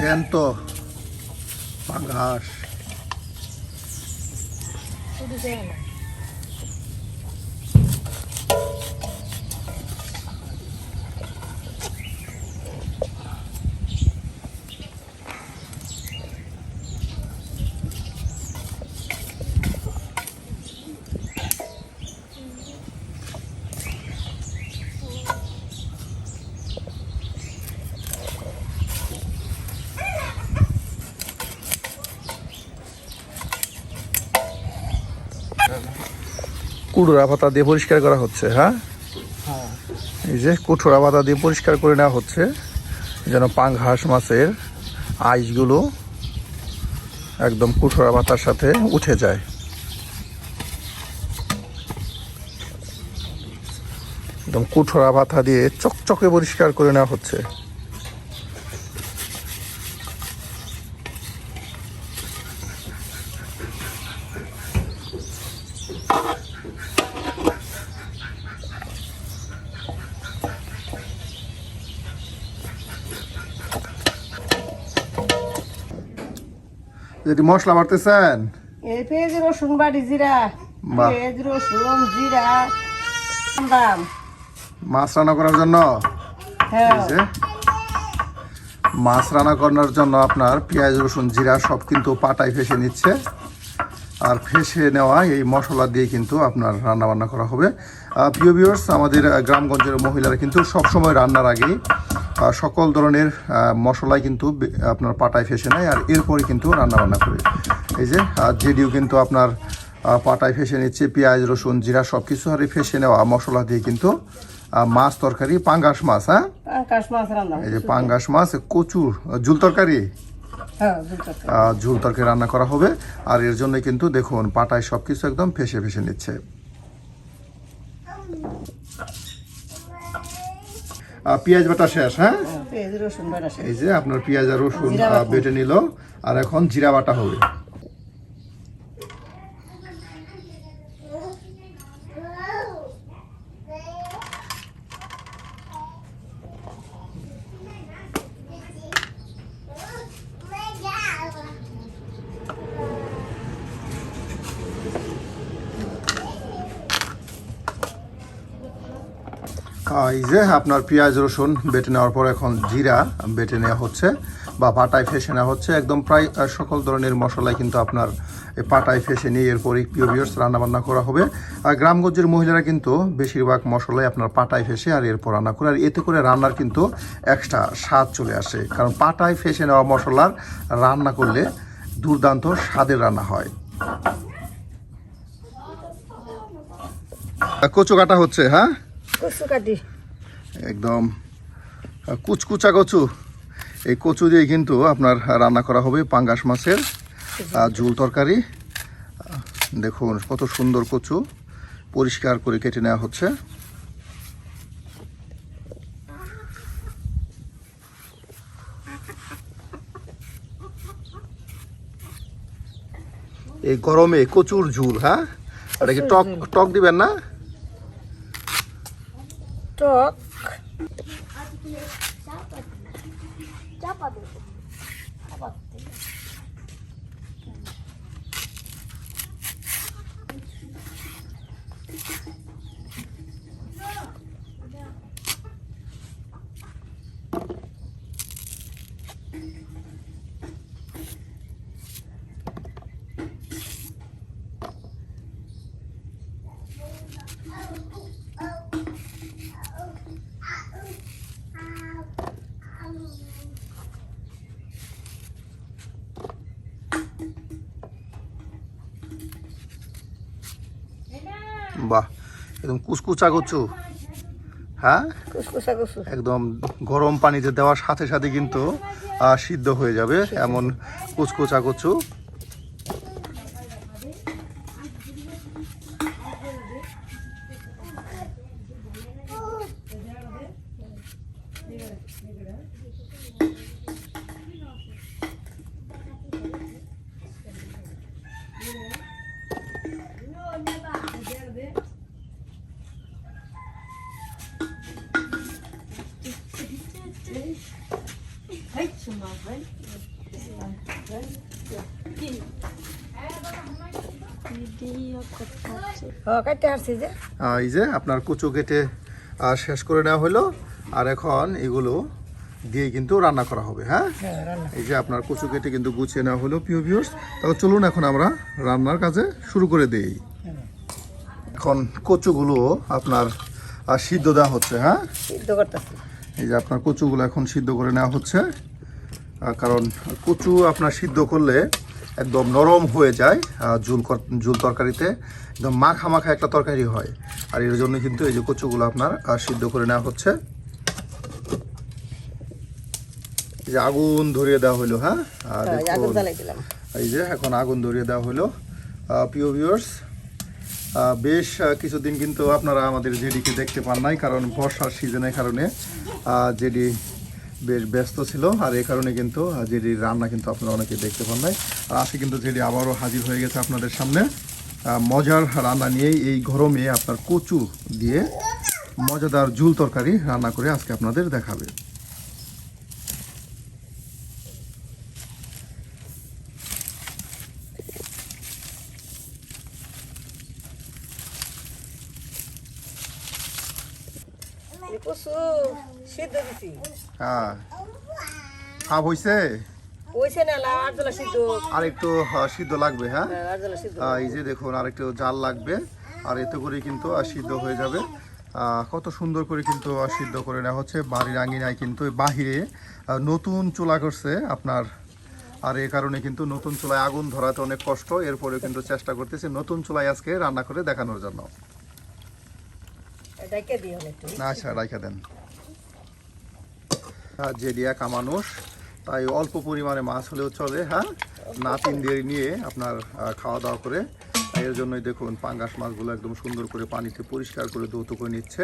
জ্যান্ত পাঙ্গাস। কুড়োরা পাতা দিয়ে পরিষ্কার করা হচ্ছে। হ্যাঁ, এই যে কুঠোরা পাতা দিয়ে পরিষ্কার করে নেওয়া হচ্ছে যেন পাঙ্গাস মাছের আইসগুলো একদম কুঠোরা পাতার সাথে উঠে যায়। একদম কুঠোরা পাতা দিয়ে চকচকে পরিষ্কার করে নেওয়া হচ্ছে। যদি মশলা বাড়তেছেন, এই পেঁয়াজ রসুন বাটি জিরা, পেঁয়াজ রসুন জিরা দাম মাছ রান্না করার জন্য। এই যে মাছ রান্না করার জন্য আপনার পেঁয়াজ রসুন জিরা সব কিন্তু পাটায় ফেসে নিচ্ছে। আর ফেসে নেওয়া এই মশলা দিয়ে কিন্তু আপনার রান্না বান্না করা হবে। প্রিয় ভিউয়ার্স, আমাদের গ্রামগঞ্জের মহিলারা কিন্তু সবসময় রান্নার আগেই সকল ধরনের মশলাই কিন্তু আপনার পাটায় ফেসে নেয় আর এরপরে কিন্তু রান্না বান্না করে। এই যে জেডিও কিন্তু আপনার পাটায় ফেসে নিচ্ছে পেঁয়াজ রসুন জিরা সব কিছু আর ফেসে নেওয়া মশলা দিয়ে কিন্তু মাছ তরকারি পাঙ্গাস মাছ। হ্যাঁ, এই যে পাঙ্গাস মাছ কচুর ঝুল তরকারি, ঝুল তরকারি রান্না করা হবে। আর এর জন্য কিন্তু দেখুন পাটায় সব কিছু একদম ফেসে ফেসে নিচ্ছে। পেঁয়াজ বাটা শেষ। হ্যাঁ, এই যে আপনার পেঁয়াজ আর রসুন বেটে নিল আর এখন জিরা বাটা হবে। এই যে আপনার পেঁয়াজ রসুন বেটে নেওয়ার পর এখন জিরা বেটে নেওয়া হচ্ছে বা পাটায় ফেসে নেওয়া হচ্ছে। একদম প্রায় সকল ধরনের মশলাই কিন্তু আপনার পাটায় ফেসে নিয়ে এরপরে প্রিয় ভিউয়ার্স রান্নাবান্না করা হবে। আর গ্রামগঞ্জের মহিলারা কিন্তু বেশিরভাগ মশলাই আপনার পাটায় ফেসে আর এরপর রান্না করে। আর এতে করে রান্নার কিন্তু এক্সট্রা স্বাদ চলে আসে, কারণ পাটায় ফেসে নেওয়া মশলার রান্না করলে দুর্দান্ত স্বাদের রান্না হয়। কচু কাটা হচ্ছে। হ্যাঁ, একদম কুচকুচা কচু। এই কচু দিয়ে কিন্তু আপনার রান্না করা হবে পাঙ্গাস মাছের ঝুল তরকারি। দেখুন কত সুন্দর কচু পরিষ্কার করে কেটে নেওয়া হচ্ছে। এই গরমে কচুর ঝুল। হ্যাঁ, এটা কি টক টক দিবেন না? টক বাহ, একদম কুচকুচা কচু। হ্যাঁ, একদম গরম পানিতে দেওয়ার সাথে সাথে কিন্তু সিদ্ধ হয়ে যাবে এমন কুচকুচা কচু। Hey, schon mal, কাটতে আসছি যে এই যে আপনার কচু কেটে শেষ করে নেওয়া হলো, আর এখন এগুলো দিয়ে কিন্তু রান্না করা হবে। হ্যাঁ, এই যে আপনার কচু কেটে কিন্তু গুছিয়ে নেওয়া হলো প্রিয় ভিউয়ার্স। তাহলে চলুন এখন আমরা রান্নার কাজে শুরু করে দেই। এখন কচুগুলো আপনার সিদ্ধ দেওয়া হচ্ছে। হ্যাঁ, সিদ্ধ করতেছি। এই যে আপনার কচুগুলো এখন সিদ্ধ করে নেওয়া হচ্ছে, কারণ কচু আপনার সিদ্ধ করলে একদম নরম হয়ে যায়, ঝুল তরকারিতে একদম মাখা মাখা একটা তরকারি হয়। আর এর জন্য কিন্তু এই যে কচুগুলো আপনার সিদ্ধ করে নেওয়া হচ্ছে। এই যে আগুন ধরিয়ে দেওয়া হলো। হ্যাঁ, এই যে এখন আগুন ধরিয়ে দেওয়া হলো প্রিয় ভিউয়ার্স। বেশ কিছুদিন কিন্তু আপনারা আমাদের জেডিকে দেখতে পান নাই, কারণ বর্ষার সিজনের কারণে জেডি বেশ ব্যস্ত ছিল, আর এই কারণে কিন্তু জেডির রান্না কিন্তু আপনারা অনেকে দেখতে পান নাই। আর আজকে কিন্তু জেডি আবারও হাজির হয়ে গেছে আপনাদের সামনে মজার রান্না নিয়েই। এই গরমে আপনার কচু দিয়ে মজাদার ঝুল তরকারি রান্না করে আজকে আপনাদের দেখাবে। কচু সিদ্ধ দিছি। হ্যাঁ, হাফ হয়েছে, ওইছে না আর জলা সিদ্ধ, আর একটু সিদ্ধ লাগবে। হ্যাঁ, আর জলা সিদ্ধ। এই যে দেখুন আর একটু জাল লাগবে, আর এতে করে কিন্তু সিদ্ধ হয়ে যাবে। কত সুন্দর করে কিন্তু সিদ্ধ করে নেওয়া হচ্ছে। বাড়ির আঙিনায় কিন্তু বাহিরে নতুন চুলা করছে আপনার, আর এই কারণে কিন্তু নতুন চুলায় আগুন ধরাতে অনেক কষ্ট। এরপরে কিন্তু চেষ্টা করতেছি নতুন চুলায় আজকে রান্না করে দেখানোর জন্য। আচ্ছা, রাইখা দেন। জেডি একা মানুষ, তাই অল্প পরিমাণে মাছ হলেও চলে। হ্যাঁ, নাতিন দিয়ে নিয়ে আপনার খাওয়া দাওয়া করে, এর জন্যই দেখুন পাঙ্গাস মাছগুলো একদম সুন্দর করে পানিতে পরিষ্কার করে ধৌত করে নিচ্ছে।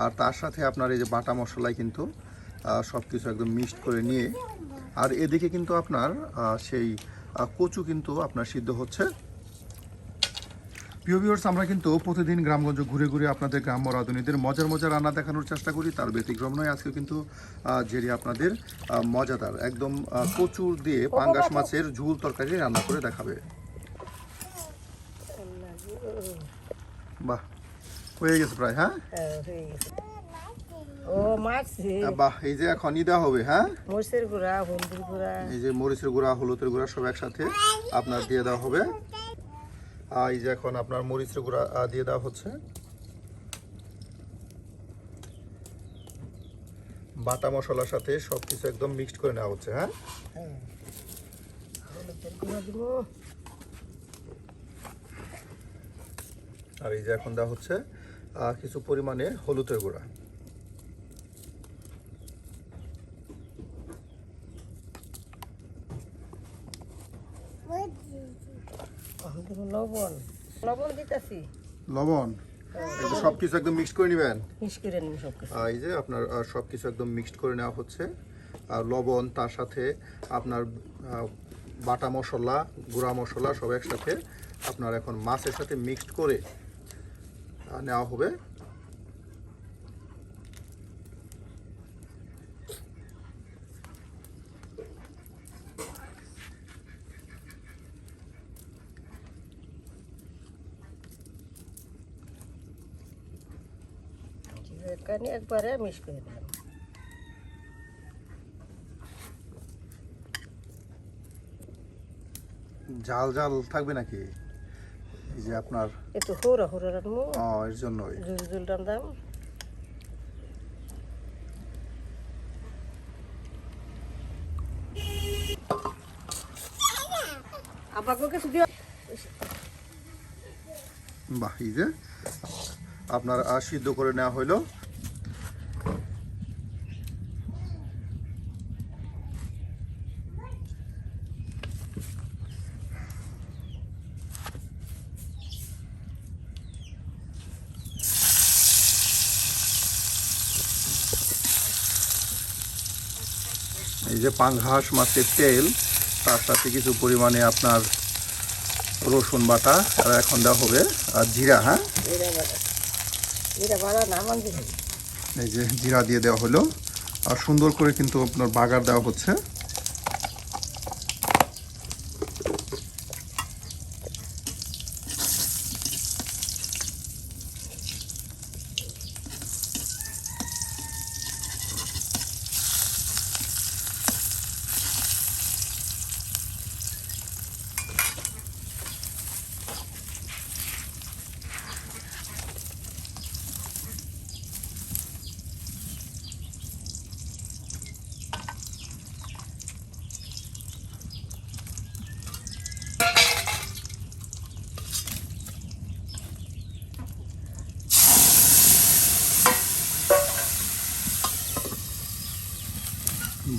আর তার সাথে আপনার এই যে বাটা মশলায় কিন্তু সব কিছু একদম মিক্সড করে নিয়ে, আর এদিকে কিন্তু আপনার সেই কচু কিন্তু আপনার সিদ্ধ হচ্ছে। প্রিয় ভিউয়ার্স, আমরা কিন্তু প্রতিদিন গ্রামগঞ্জ ঘুরে ঘুরে আপনাদের গ্রাম্য রাঁধুনিদের মজার রান্না দেখানোর চেষ্টা করি, তার ব্যতিক্রম নয়। আজকে কিন্তু জেরি আপনাদের মজাদার একদম কচুর দিয়ে পাঙ্গাস মাছের ঝুল তরকারি রান্না করে দেখাবে। বাহ, হয়ে গেছে প্রায়। হ্যাঁ, ও মাছ বাহ, এই যে এখন দেওয়া হবে। হ্যাঁ, মরিচের গুঁড়া, হলুদের গুঁড়া, এই যে মরিচের গুঁড়া, হলুদের গুঁড়া সব একসাথে আপনার দিয়ে দেওয়া হবে। এই যে এখন আপনার মরিচের গুঁড়া দিয়ে দেওয়া হচ্ছে, বাটা মশলার সাথে সবকিছু একদম মিক্সড করে নেওয়া হচ্ছে। হ্যাঁ, আর এই যে এখন দেওয়া হচ্ছে কিছু পরিমাণে হলুদের গুঁড়া। লবণ লবণ দিতেছি, লবণ সবকিছু একদম মিক্সড করে নেবেন। মিক্স করে নিব সবকিছু। এই যে আপনার সবকিছু একদম মিক্সড করে নেওয়া হচ্ছে, আর লবণ তার সাথে আপনার বাটা মশলা, গুঁড়া মশলা সব একসাথে আপনার এখন মাছের সাথে মিক্সড করে নেওয়া হবে। এখানে একবারে মিক্স করে দিলাম। ঝাল ঝাল থাকবে নাকি? এই যে আপনার একটু হুড়া হুড়া রাখবো, এর জন্যই জল জল রান্দাম। আপাকে কিছু দিও। বাহ, এই যে আপনার সিদ্ধ করে নেওয়া হইলো। এই যে পাঙ্গাস মাছের তেল, তার সাথে কিছু পরিমাণে আপনার রসুন বাটা, আর এখন দেওয়া হবে জিরা। হ্যাঁ, এই যে জিরা দিয়ে দেওয়া হলো, আর সুন্দর করে কিন্তু আপনার বাগার দেওয়া হচ্ছে।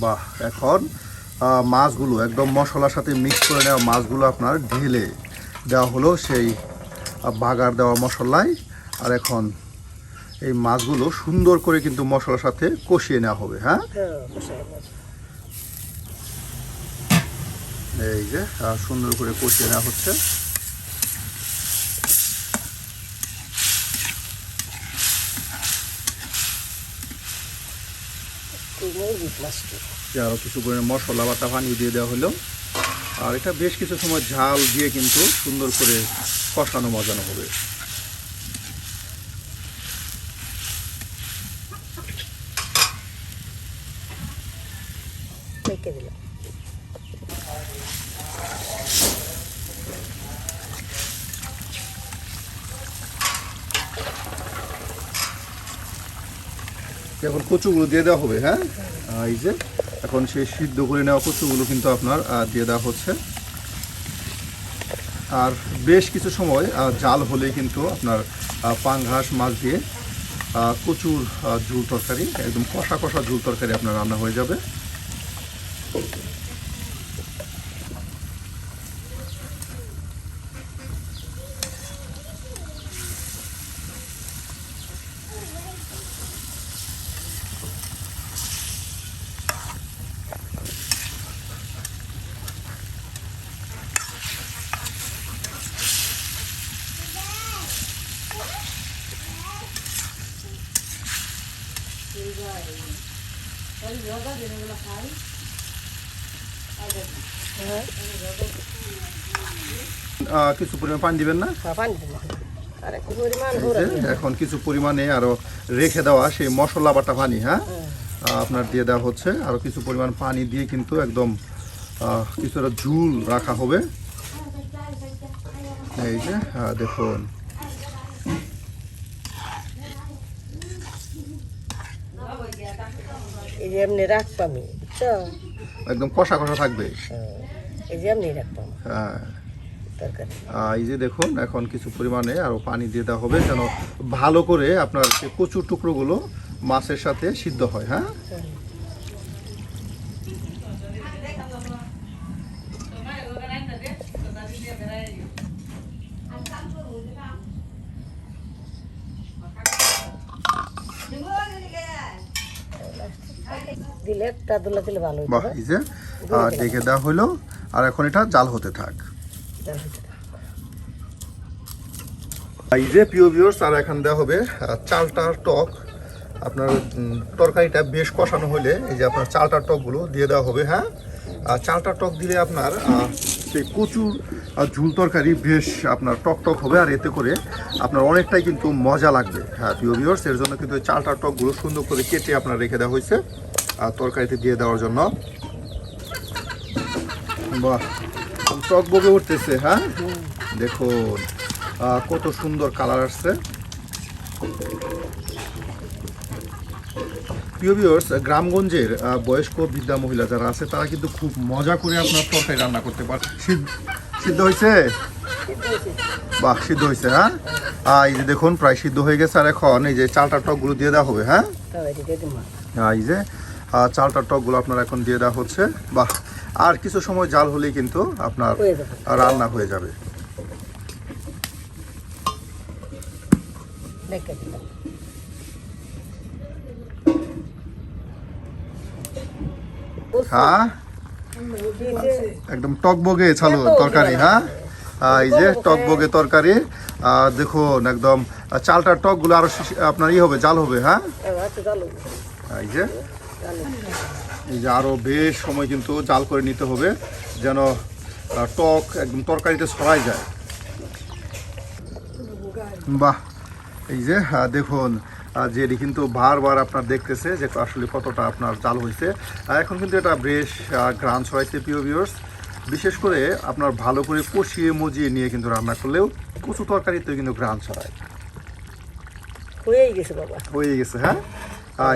বাহ, এখন মাছগুলো একদম মশলার সাথে মিক্স করে নেওয়া মাছগুলো আপনার ঢেলে দেওয়া হলো সেই বাগার দেওয়া মশলায়। আর এখন এই মাছগুলো সুন্দর করে কিন্তু মশলার সাথে কষিয়ে নেওয়া হবে। হ্যাঁ, এই যে সুন্দর করে কষিয়ে নেওয়া হচ্ছে। আরও কিছু পরিমাণে মশলা বাটা পানি দিয়ে দেওয়া হলো। আর এটা বেশ কিছু সময় ঝাল দিয়ে কিন্তু সুন্দর করে কষানো মজানো হবে। এখন কচুগুলো দিয়ে দেওয়া হবে। হ্যাঁ, এই যে এখন সেই সিদ্ধ করে নেওয়া কচুগুলো কিন্তু আপনার দিয়ে দেওয়া হচ্ছে। আর বেশ কিছু সময় জাল হলেই কিন্তু আপনার পাঙ্গাস মাছ দিয়ে কচুর ঝোল তরকারি, একদম কষা কষা ঝোল তরকারি আপনার রান্না হয়ে যাবে। কিছু পরিমাণ পানি দিবেন না? এখন কিছু পরিমাণে আরো রেখে দেওয়া সেই মশলা বাটা পানি, হ্যাঁ, আপনার দিয়ে দেওয়া হচ্ছে। আরো কিছু পরিমাণ পানি দিয়ে কিন্তু একদম কিছুটা ঝুল রাখা হবে। এই যে দেখুন, একদম কষা কষা থাকবে। হ্যাঁ, এই যে দেখুন, এখন কিছু পরিমাণে আরো পানি দিয়ে দেওয়া হবে যেন ভালো করে আপনার কচুর টুকরোগুলো মাছের সাথে সিদ্ধ হয়। হ্যাঁ, বাহ, এই যে ডেকে দেওয়া হলো। আর এখন এটা জাল হতে থাক। এই যে প্রিয় ভিউয়ার্স, আর এখন দেওয়া হবে চালটার টক। আপনার তরকারিটা বেশ কষানো হলে এই যে আপনার চালটার টকগুলো দিয়ে দেওয়া হবে। হ্যাঁ, চালটার টক দিলে আপনার সেই কচুর ঝুল তরকারি বেশ আপনার টক টক হবে। আর এতে করে আপনার অনেকটাই কিন্তু মজা লাগবে। হ্যাঁ প্রিয় ভিউয়ার্স, এর জন্য কিন্তু চালটার টকগুলো সুন্দর করে কেটে আপনার রেখে দেওয়া হয়েছে আর তরকারিতে দিয়ে দেওয়ার জন্য। বাহ, টক বগে উঠতেছে। হ্যাঁ, দেখুন কত সুন্দর কালার আসছে। প্রিয় ভিউয়ার্স, গ্রামগঞ্জের বয়স্ক বৃদ্ধা মহিলা যারা আছে তারা কিন্তু খুব মজা করে আপনার তরকারি রান্না করতে পারে। সিদ্ধ হয়েছে? বাহ, সিদ্ধ হয়েছে। হ্যাঁ, এই যে দেখুন প্রায় সিদ্ধ হয়ে গেছে। আর এখন এই যে চালটার টকগুলো দিয়ে দেওয়া হবে। হ্যাঁ, এই যে চালটার টকগুলো আপনার এখন দিয়ে দেওয়া হচ্ছে। বাহ, আর কিছু সময় জাল হলেই কিন্তু আপনার রান্না হয়ে যাবে। হ্যাঁ, একদম টকবগে ছালো তরকারি। হ্যাঁ, এই যে টকবগে তরকারি দেখুন, একদম চালটার টকগুলো আরো আপনার হবে, জাল হবে। হ্যাঁ, এই যে আরো বেশ সময় কিন্তু জাল করে নিতে হবে যেন টক একদম তরকারিতে ছড়াই যায়। বাহ, এই যে দেখুন যে এটি কিন্তু বারবার আপনার দেখতেছে যে আসলে কতটা আপনার জাল হয়েছে। এখন কিন্তু এটা বেশ ঘ্রাণ ছড়াইছে প্রিয় ভিউয়ার্স। বিশেষ করে আপনার ভালো করে কষিয়ে মজিয়ে নিয়ে কিন্তু রান্না করলেও কচু তরকারিতে কিন্তু ঘ্রাণ ছড়ায়। হয়ে গেছে। হ্যাঁ,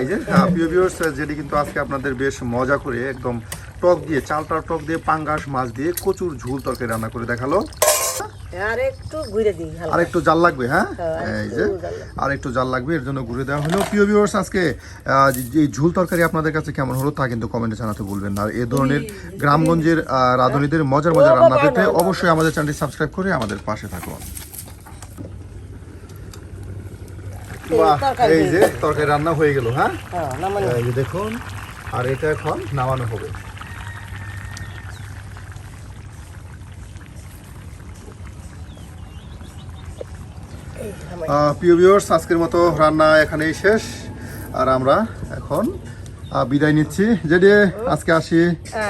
এই যে প্রিয় ভিউয়ার্স, যেটি কিন্তু আজকে আপনাদের বেশ মজা করে একদম টক দিয়ে, চালটার টক দিয়ে পাঙ্গাস মাছ দিয়ে কচুর ঝোল তরকারি রান্না করে দেখালো। আর একটু ঘুরে দিই হালকা। আর একটু জাল লাগবে, হ্যাঁ হ্যাঁ, এই যে একটু জাল লাগবে। আর একটু জাল লাগবে, এর জন্য ঘুরে দেওয়া হলো। প্রিয় ভিউয়ার্স, আজকে এই ঝোল তরকারি আপনাদের কাছে কেমন হলো তা কিন্তু কমেন্টে জানাতে ভুলবেন না। আর এই ধরনের গ্রামগঞ্জের রাঁধুনিদের মজার মজার রান্না পেতে অবশ্যই আমাদের চ্যানেলটি সাবস্ক্রাইব করে আমাদের পাশে থাকুন। বাহ, তরকারি এই যে তরকারি রান্না হয়ে গেল, হ্যাঁ হ্যাঁ, নামানো। এই যে দেখুন, আর এটা এখন নামানো হবে। এই নামাই। প্রিয় ভিউয়ার্স, আজকের মতো রান্না এখানেই শেষ, আর আমরা এখন বিদায় নিচ্ছি। যেটি আজকে আসি,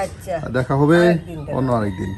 আচ্ছা, দেখা হবে আরেকদিন দেখা অন্য আরেকদিন।